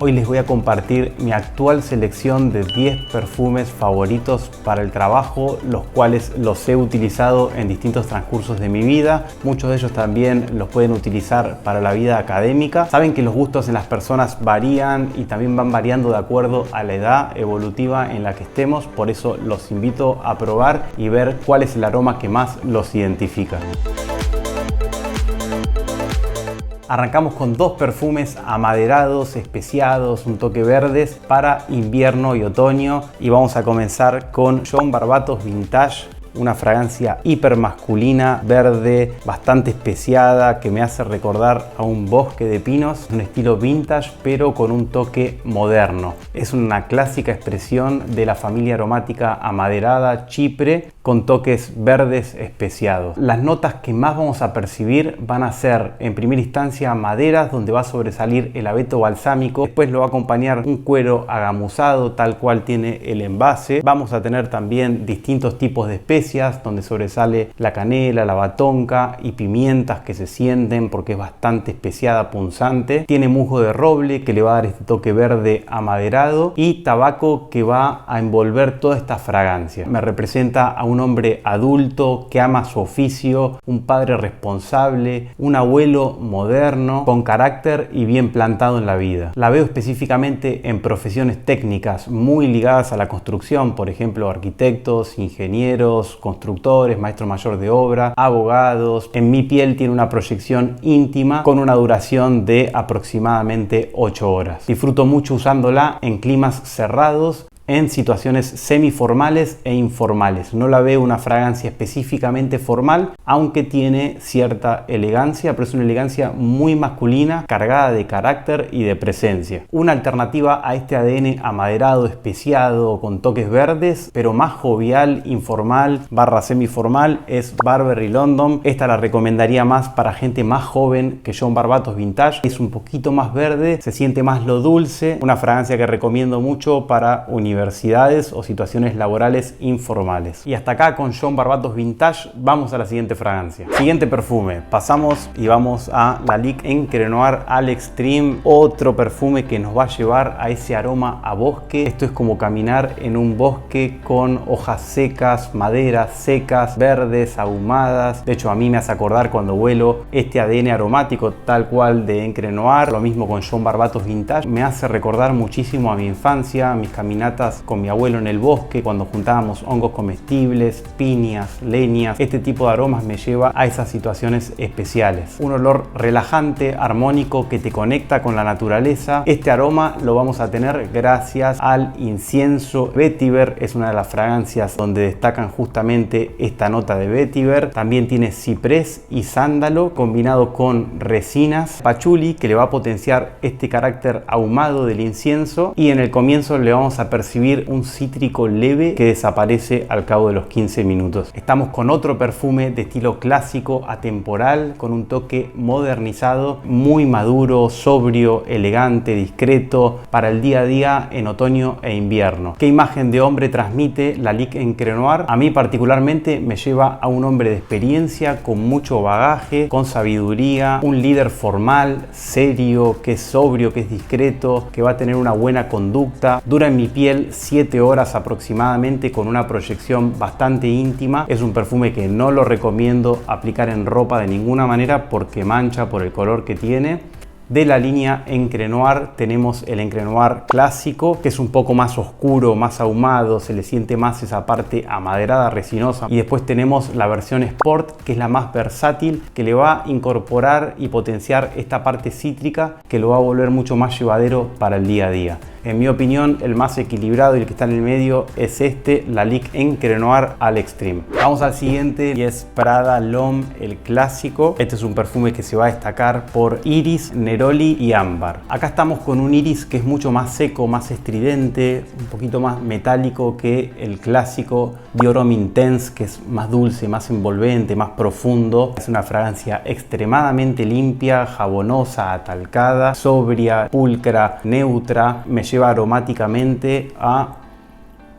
Hoy les voy a compartir mi actual selección de 10 perfumes favoritos para el trabajo, los cuales los he utilizado en distintos transcursos de mi vida. Muchos de ellos también los pueden utilizar para la vida académica. Saben que los gustos en las personas varían y también van variando de acuerdo a la edad evolutiva en la que estemos. Por eso los invito a probar y ver cuál es el aroma que más los identifica. Arrancamos con dos perfumes amaderados, especiados, un toque verdes para invierno y otoño. Y vamos a comenzar con Joan Barbatos Vintage, una fragancia hiper masculina, verde, bastante especiada, que me hace recordar a un bosque de pinos, un estilo vintage pero con un toque moderno. Es una clásica expresión de la familia aromática amaderada Chipre con toques verdes especiados. Las notas que más vamos a percibir van a ser en primera instancia maderas, donde va a sobresalir el abeto balsámico, después lo va a acompañar un cuero agamuzado tal cual tiene el envase. Vamos a tener también distintos tipos de especias, donde sobresale la canela, la batonca y pimientas que se sienten porque es bastante especiada, punzante. Tiene musgo de roble que le va a dar este toque verde amaderado y tabaco que va a envolver toda esta fragancia. Me representa a un hombre adulto que ama su oficio, un padre responsable, un abuelo moderno con carácter y bien plantado en la vida. La veo específicamente en profesiones técnicas muy ligadas a la construcción, por ejemplo arquitectos, ingenieros, constructores, maestro mayor de obra, abogados. En mi piel tiene una proyección íntima con una duración de aproximadamente 8 horas. Disfruto mucho usándola en climas cerrados, en situaciones semiformales e informales. No la veo una fragancia específicamente formal, aunque tiene cierta elegancia, pero es una elegancia muy masculina, cargada de carácter y de presencia. Una alternativa a este ADN amaderado, especiado, con toques verdes, pero más jovial, informal, barra semiformal, es Burberry London. Esta la recomendaría más para gente más joven que Joan Barbatos Vintage. Es un poquito más verde, se siente más lo dulce. Una fragancia que recomiendo mucho para universidades o situaciones laborales informales. Y hasta acá con Joan Barbatos Vintage. Vamos a la siguiente fragancia. Siguiente perfume. Pasamos y vamos a la Lique Encre Noir Al Extreme. Otro perfume que nos va a llevar a ese aroma a bosque. Esto es como caminar en un bosque con hojas secas, maderas secas, verdes, ahumadas. De hecho, a mí me hace acordar cuando huelo este ADN aromático tal cual de Encre Noir. Lo mismo con Joan Barbatos Vintage. Me hace recordar muchísimo a mi infancia, mis caminatas con mi abuelo en el bosque, cuando juntábamos hongos comestibles, piñas, leñas. Este tipo de aromas me lleva a esas situaciones especiales. Un olor relajante, armónico, que te conecta con la naturaleza. Este aroma lo vamos a tener gracias al incienso vetiver. Es una de las fragancias donde destacan justamente esta nota de vetiver. También tiene ciprés y sándalo combinado con resinas pachuli, que le va a potenciar este carácter ahumado del incienso, y en el comienzo le vamos a percibir un cítrico leve que desaparece al cabo de los 15 minutos. Estamos con otro perfume de estilo clásico, atemporal, con un toque modernizado, muy maduro, sobrio, elegante, discreto, para el día a día en otoño e invierno. ¿Qué imagen de hombre transmite la Lique Encre Noir? A mí particularmente me lleva a un hombre de experiencia, con mucho bagaje, con sabiduría, un líder formal, serio, que es sobrio, que es discreto, que va a tener una buena conducta. Dura en mi piel 7 horas aproximadamente, con una proyección bastante íntima. Es un perfume que no lo recomiendo aplicar en ropa de ninguna manera porque mancha por el color que tiene. De la línea Encre Noir tenemos el Encre Noir clásico, que es un poco más oscuro, más ahumado, se le siente más esa parte amaderada, resinosa. Y después tenemos la versión Sport, que es la más versátil, que le va a incorporar y potenciar esta parte cítrica, que lo va a volver mucho más llevadero para el día a día. En mi opinión, el más equilibrado y el que está en el medio es este, la Lique Encre Noir Al Extreme. Vamos al siguiente y es Prada L'Homme, el clásico. Este es un perfume que se va a destacar por iris, neroli y ámbar. Acá estamos con un iris que es mucho más seco, más estridente, un poquito más metálico que el clásico Dior Homme Intense, que es más dulce, más envolvente, más profundo. Es una fragancia extremadamente limpia, jabonosa, atalcada, sobria, pulcra, neutra. Me lleva aromáticamente a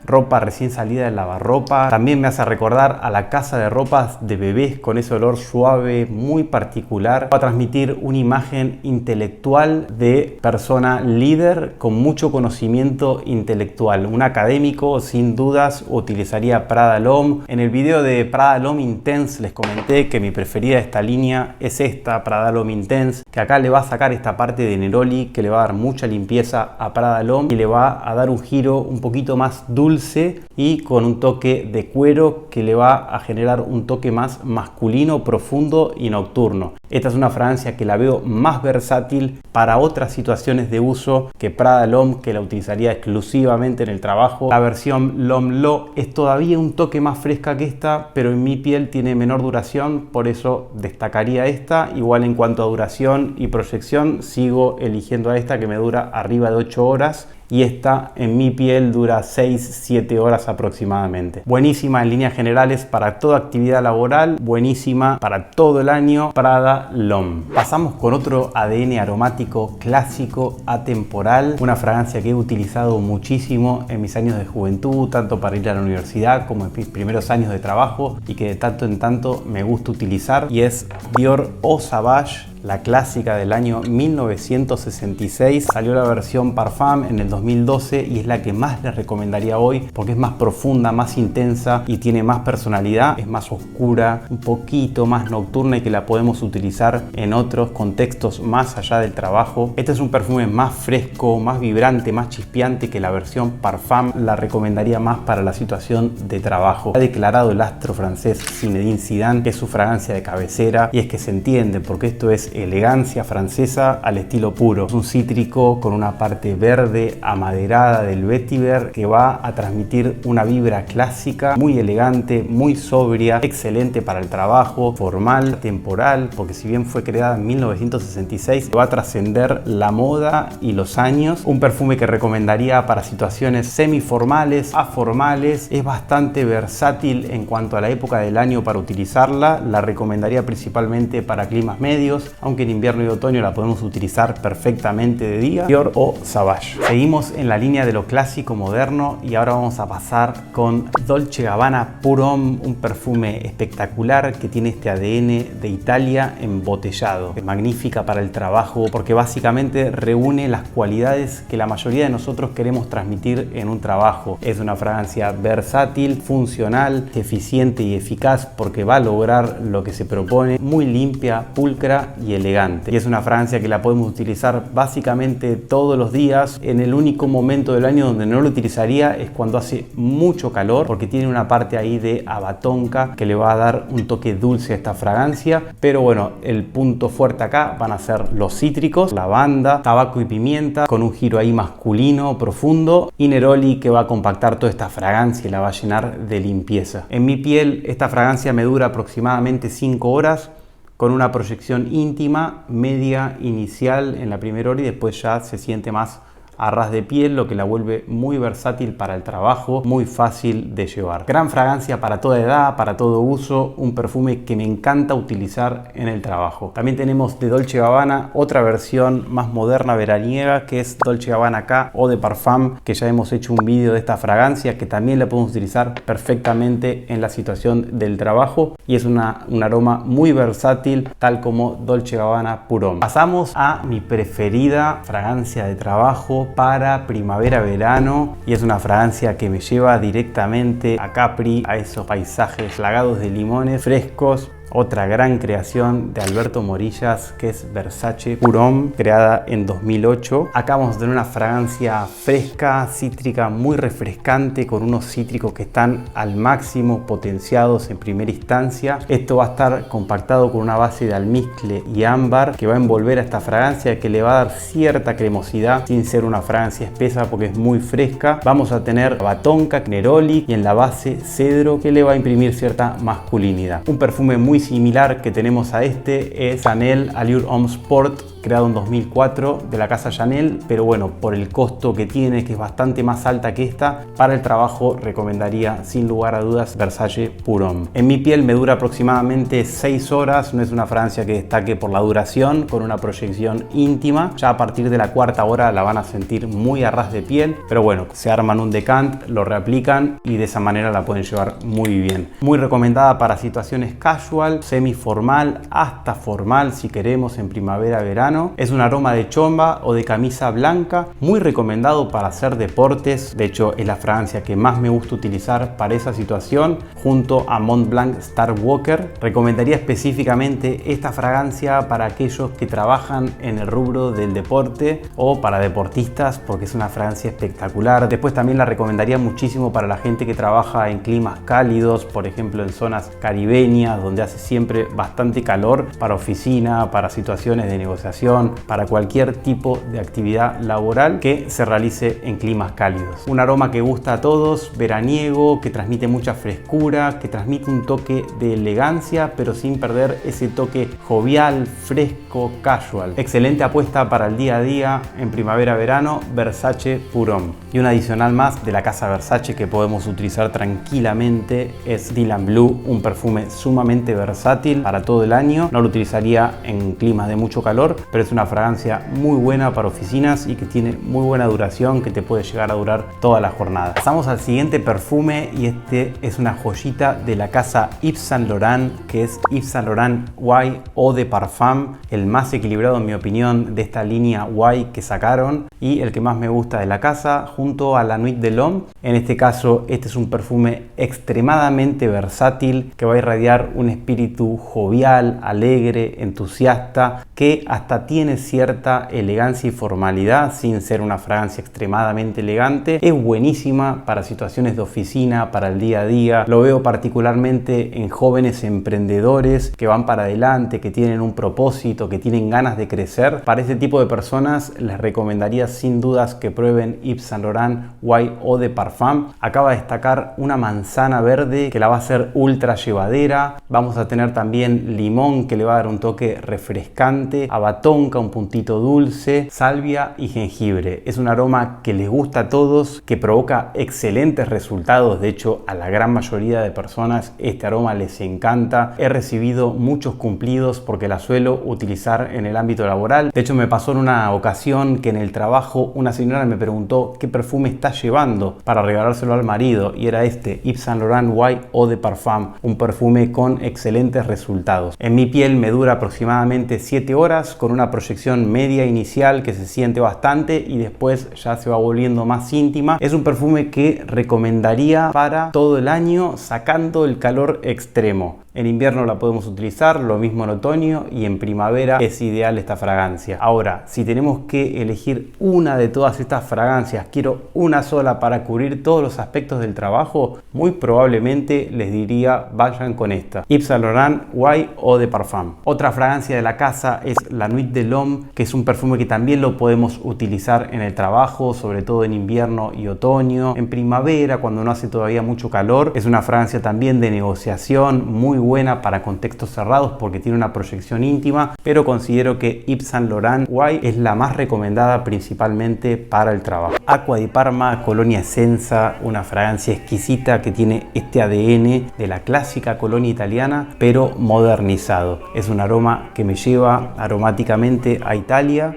ropa recién salida del lavarropa. También me hace recordar a la casa de ropas de bebés con ese olor suave muy particular. Va a transmitir una imagen intelectual de persona líder con mucho conocimiento intelectual. Un académico sin dudas utilizaría Prada L'Homme. En el video de Prada L'Homme Intense les comenté que mi preferida de esta línea es esta, Prada L'Homme Intense, que acá le va a sacar esta parte de Neroli que le va a dar mucha limpieza a Prada L'Homme y le va a dar un giro un poquito más dulce y con un toque de cuero que le va a generar un toque más masculino, profundo y nocturno. Esta es una fragancia que la veo más versátil para otras situaciones de uso que Prada L'Homme, que la utilizaría exclusivamente en el trabajo. La versión L'Homme Lo es todavía un toque más fresca que esta, pero en mi piel tiene menor duración, por eso destacaría esta. Igual en cuanto a duración y proyección, sigo eligiendo a esta que me dura arriba de 8 horas. Y esta en mi piel dura 6-7 horas aproximadamente. Buenísima en líneas generales para toda actividad laboral, buenísima para todo el año, Prada L'Homme. Pasamos con otro ADN aromático clásico, atemporal, una fragancia que he utilizado muchísimo en mis años de juventud, tanto para ir a la universidad como en mis primeros años de trabajo y que de tanto en tanto me gusta utilizar, y es Dior Eau Sauvage, la clásica del año 1966. Salió la versión Parfum en el 2012 y es la que más les recomendaría hoy porque es más profunda, más intensa y tiene más personalidad. Es más oscura, un poquito más nocturna y que la podemos utilizar en otros contextos más allá del trabajo. Este es un perfume más fresco, más vibrante, más chispeante que la versión Parfum. La recomendaría más para la situación de trabajo. Ha declarado el astro francés Zinedine Zidane que es su fragancia de cabecera, y es que se entiende porque esto es elegancia francesa al estilo puro. Es un cítrico con una parte verde amaderada del vetiver que va a transmitir una vibra clásica, muy elegante, muy sobria, excelente para el trabajo, formal, temporal, porque si bien fue creada en 1966, va a trascender la moda y los años. Un perfume que recomendaría para situaciones semiformales, aformales. Es bastante versátil en cuanto a la época del año para utilizarla. La recomendaría principalmente para climas medios, aunque en invierno y otoño la podemos utilizar perfectamente de día. Dior Eau Sauvage. Seguimos en la línea de lo clásico moderno y ahora vamos a pasar con Dolce & Gabbana Pour Homme, un perfume espectacular que tiene este ADN de Italia embotellado. Es magnífica para el trabajo porque básicamente reúne las cualidades que la mayoría de nosotros queremos transmitir en un trabajo. Es una fragancia versátil, funcional, eficiente y eficaz porque va a lograr lo que se propone, muy limpia, pulcra y elegante. Y es una fragancia que la podemos utilizar básicamente todos los días. En el único momento del año donde no lo utilizaría es cuando hace mucho calor, porque tiene una parte ahí de abatonca que le va a dar un toque dulce a esta fragancia. Pero bueno, el punto fuerte acá van a ser los cítricos, lavanda, tabaco y pimienta, con un giro ahí masculino, profundo, y neroli que va a compactar toda esta fragancia y la va a llenar de limpieza. En mi piel esta fragancia me dura aproximadamente 5 horas, con una proyección íntima, media, inicial en la primera hora, y después ya se siente más a ras de piel, lo que la vuelve muy versátil para el trabajo, muy fácil de llevar. Gran fragancia para toda edad, para todo uso, un perfume que me encanta utilizar en el trabajo. También tenemos de Dolce & Gabbana otra versión más moderna veraniega, que es Dolce & Gabbana K Eau de Parfum, que ya hemos hecho un vídeo de esta fragancia, que también la podemos utilizar perfectamente en la situación del trabajo, y es un aroma muy versátil, tal como Dolce & Gabbana Pour Homme. Pasamos a mi preferida fragancia de trabajo para primavera-verano, y es una fragancia que me lleva directamente a Capri, a esos paisajes plagados de limones frescos. Otra gran creación de Alberto Morillas, que es Versace Pour Homme, creada en 2008. Acá vamos a tener una fragancia fresca, cítrica, muy refrescante, con unos cítricos que están al máximo potenciados en primera instancia. Esto va a estar compactado con una base de almizcle y ámbar que va a envolver a esta fragancia, que le va a dar cierta cremosidad sin ser una fragancia espesa porque es muy fresca. Vamos a tener batonca, neroli y en la base cedro, que le va a imprimir cierta masculinidad. Un perfume muy similar que tenemos a este es Chanel Allure Homme Sport, creado en 2004 de la casa Chanel, pero bueno, por el costo que tiene, que es bastante más alta que esta, para el trabajo recomendaría sin lugar a dudas Versace Pour Homme. En mi piel me dura aproximadamente 6 horas, no es una fragancia que destaque por la duración, con una proyección íntima. Ya a partir de la cuarta hora la van a sentir muy a ras de piel, pero bueno, se arman un decant, lo reaplican y de esa manera la pueden llevar muy bien. Muy recomendada para situaciones casual, semi-formal, hasta formal si queremos en primavera-verano. Es un aroma de chomba o de camisa blanca, muy recomendado para hacer deportes. De hecho, es la fragancia que más me gusta utilizar para esa situación, junto a Montblanc Star Walker. Recomendaría específicamente esta fragancia para aquellos que trabajan en el rubro del deporte o para deportistas, porque es una fragancia espectacular. Después también la recomendaría muchísimo para la gente que trabaja en climas cálidos, por ejemplo en zonas caribeñas donde hace siempre bastante calor, para oficina, para situaciones de negociación, para cualquier tipo de actividad laboral que se realice en climas cálidos. Un aroma que gusta a todos, veraniego, que transmite mucha frescura, que transmite un toque de elegancia, pero sin perder ese toque jovial, fresco, casual. Excelente apuesta para el día a día en primavera-verano, Versace Pour Homme. Y un adicional más de la casa Versace que podemos utilizar tranquilamente es Dylan Blue, un perfume sumamente versátil para todo el año. No lo utilizaría en climas de mucho calor, pero es una fragancia muy buena para oficinas y que tiene muy buena duración, que te puede llegar a durar toda la jornada. Pasamos al siguiente perfume y este es una joyita de la casa Yves Saint Laurent, que es Yves Saint Laurent White Eau de Parfum, el más equilibrado en mi opinión de esta línea White que sacaron y el que más me gusta de la casa, junto a la Nuit de l'Homme. En este caso, este es un perfume extremadamente versátil que va a irradiar un espíritu jovial, alegre, entusiasta, que hasta tiene cierta elegancia y formalidad sin ser una fragancia extremadamente elegante. Es buenísima para situaciones de oficina, para el día a día. Lo veo particularmente en jóvenes emprendedores que van para adelante, que tienen un propósito, que tienen ganas de crecer. Para ese tipo de personas les recomendaría sin dudas que prueben Yves Saint Laurent White Eau de Parfum. Acaba de destacar una manzana verde que la va a hacer ultra llevadera. Vamos a tener también limón que le va a dar un toque refrescante, abatonca, un puntito dulce, salvia y jengibre. Es un aroma que les gusta a todos, que provoca excelentes resultados. De hecho, a la gran mayoría de personas este aroma les encanta. He recibido muchos cumplidos porque la suelo utilizar en el ámbito laboral. De hecho, me pasó en una ocasión que en el trabajo una señora me preguntó qué perfume está llevando para regalárselo al marido, y era este Yves Saint Laurent White Eau de Parfum, un perfume con excelentes resultados. En mi piel me dura aproximadamente 7 horas con una proyección media inicial que se siente bastante y después ya se va volviendo más íntima. Es un perfume que recomendaría para todo el año, sacando el calor extremo. En invierno la podemos utilizar, lo mismo en otoño, y en primavera es ideal esta fragancia. Ahora, si tenemos que elegir una de todas estas fragancias, quiero una sola para cubrir todos los aspectos del trabajo, muy probablemente les diría vayan con esta, Yves Saint Laurent White Eau de Parfum. Otra fragancia de la casa es la Nuit de l'Homme, que es un perfume que también lo podemos utilizar en el trabajo, sobre todo en invierno y otoño. En primavera, cuando no hace todavía mucho calor, es una fragancia también de negociación, muy buena para contextos cerrados porque tiene una proyección íntima, pero considero que Yves Saint Laurent White es la más recomendada principalmente para el trabajo. Acqua di Parma Colonia Essenza, una fragancia exquisita que tiene este ADN de la clásica colonia italiana, pero modernizado. Es un aroma que me lleva aromáticamente a Italia.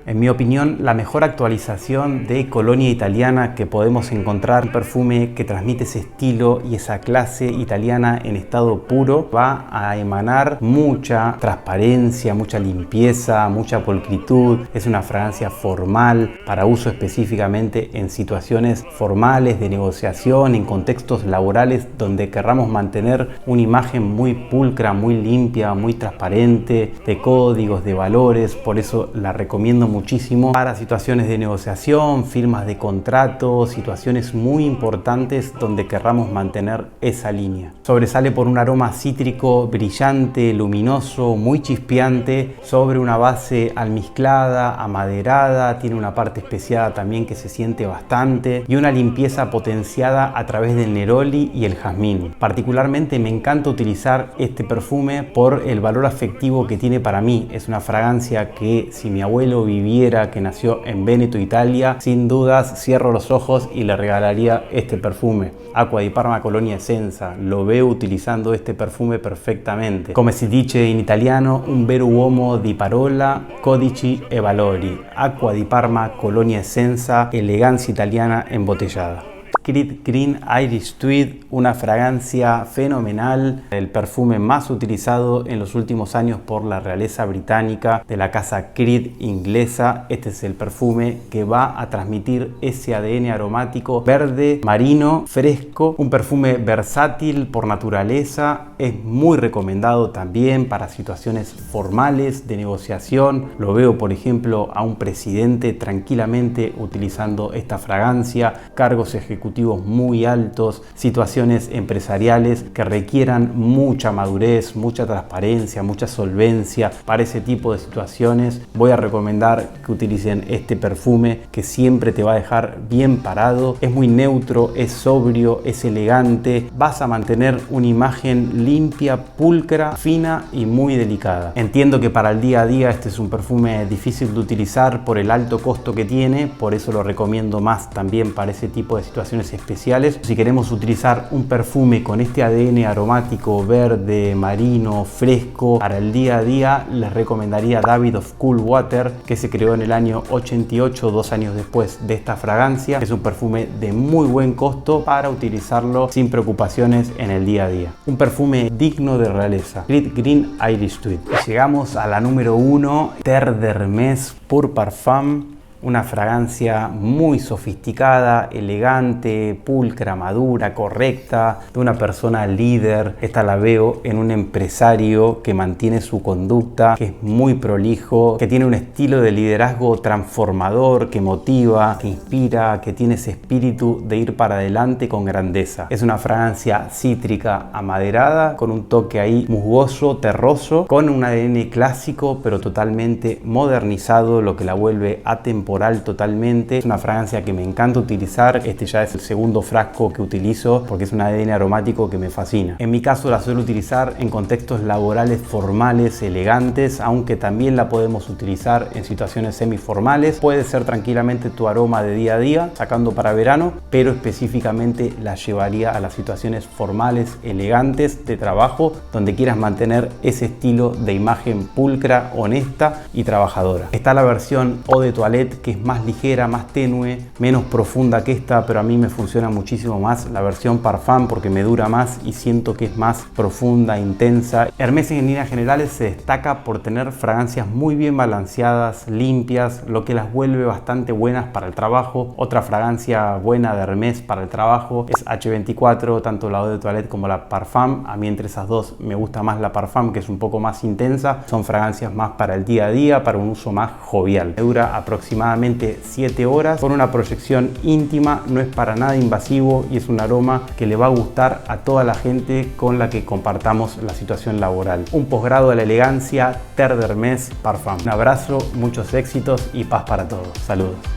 En mi opinión, la mejor actualización de colonia italiana que podemos encontrar, un perfume que transmite ese estilo y esa clase italiana en estado puro, va a emanar mucha transparencia, mucha limpieza, mucha pulcritud. Es una fragancia formal para uso específicamente en situaciones formales de negociación, en contextos laborales donde querramos mantener una imagen muy pulcra, muy limpia, muy transparente, de códigos, de valores. Por eso la recomiendo muchísimo para situaciones de negociación, firmas de contrato, situaciones muy importantes donde querramos mantener esa línea. Sobresale por un aroma cítrico brillante, luminoso, muy chispeante, sobre una base almizclada, amaderada, tiene una parte especiada también que se siente bastante y una limpieza potenciada a través del neroli y el jazmín. Particularmente me encanta utilizar este perfume por el valor afectivo que tiene para mí. Es una fragancia que si mi abuelo viviera, que nació en Véneto, Italia, sin dudas cierro los ojos y le regalaría este perfume. Acqua di Parma Colonia Essenza, lo veo utilizando este perfume perfectamente. Come si dice in italiano, un vero uomo di parola, codici e valori. Acqua di Parma Colonia Essenza, elegancia italiana embotellada. Creed Green Irish Tweed, una fragancia fenomenal, el perfume más utilizado en los últimos años por la realeza británica de la casa Creed inglesa. Este es el perfume que va a transmitir ese ADN aromático verde, marino, fresco, un perfume versátil por naturaleza, es muy recomendado también para situaciones formales de negociación. Lo veo por ejemplo a un presidente tranquilamente utilizando esta fragancia, cargos ejecutivos muy altos, situaciones empresariales que requieran mucha madurez, mucha transparencia, mucha solvencia. Para ese tipo de situaciones voy a recomendar que utilicen este perfume que siempre te va a dejar bien parado. Es muy neutro, es sobrio, es elegante. Vas a mantener una imagen limpia, pulcra, fina y muy delicada. Entiendo que para el día a día este es un perfume difícil de utilizar por el alto costo que tiene, por eso lo recomiendo más también para ese tipo de situaciones especiales. Si queremos utilizar un perfume con este ADN aromático verde, marino, fresco para el día a día, les recomendaría David of Cool Water, que se creó en el año 88, 2 años después de esta fragancia. Es un perfume de muy buen costo para utilizarlo sin preocupaciones en el día a día. Un perfume digno de realeza, Creed Green Irish Tweed. Llegamos a la número 1, Terre d'Hermès Pur Parfum. Una fragancia muy sofisticada, elegante, pulcra, madura, correcta, de una persona líder. Esta la veo en un empresario que mantiene su conducta, que es muy prolijo, que tiene un estilo de liderazgo transformador, que motiva, que inspira, que tiene ese espíritu de ir para adelante con grandeza. Es una fragancia cítrica amaderada, con un toque ahí musgoso, terroso, con un ADN clásico, pero totalmente modernizado, lo que la vuelve atemporal totalmente. Es una fragancia que me encanta utilizar. Este ya es el segundo frasco que utilizo porque es un ADN aromático que me fascina. En mi caso la suelo utilizar en contextos laborales formales, elegantes, aunque también la podemos utilizar en situaciones semiformales. Puede ser tranquilamente tu aroma de día a día, sacando para verano, pero específicamente la llevaría a las situaciones formales, elegantes, de trabajo, donde quieras mantener ese estilo de imagen pulcra, honesta y trabajadora. Está la versión Eau de Toilette, que es más ligera, más tenue, menos profunda que esta, pero a mí me funciona muchísimo más la versión Parfum porque me dura más y siento que es más profunda, intensa. Hermès en líneas generales se destaca por tener fragancias muy bien balanceadas, limpias, lo que las vuelve bastante buenas para el trabajo. Otra fragancia buena de Hermès para el trabajo es H24, tanto la Eau de Toilette como la Parfum. A mí entre esas dos me gusta más la Parfum, que es un poco más intensa. Son fragancias más para el día a día, para un uso más jovial. Dura aproximadamente 7 horas con una proyección íntima, no es para nada invasivo y es un aroma que le va a gustar a toda la gente con la que compartamos la situación laboral. Un posgrado de la elegancia, Terre d'Hermès Parfum. Un abrazo, muchos éxitos y paz para todos. Saludos.